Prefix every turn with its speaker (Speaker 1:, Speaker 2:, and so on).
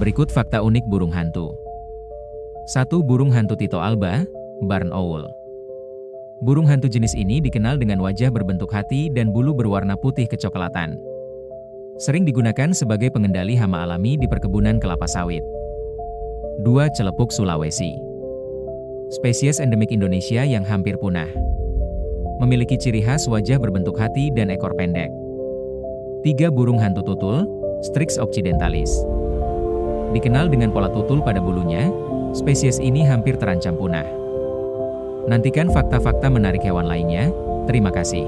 Speaker 1: Berikut fakta unik burung hantu. 1. Burung hantu Tyto alba, barn owl. Burung hantu jenis ini dikenal dengan wajah berbentuk hati dan bulu berwarna putih kecoklatan. Sering digunakan sebagai pengendali hama alami di perkebunan kelapa sawit. 2. Celepuk Sulawesi. Spesies endemik Indonesia yang hampir punah. Memiliki ciri khas wajah berbentuk hati dan ekor pendek. 3. Burung hantu tutul, Strix occidentalis. Dikenal dengan pola tutul pada bulunya, spesies ini hampir terancam punah. Nantikan fakta-fakta menarik hewan lainnya. Terima kasih.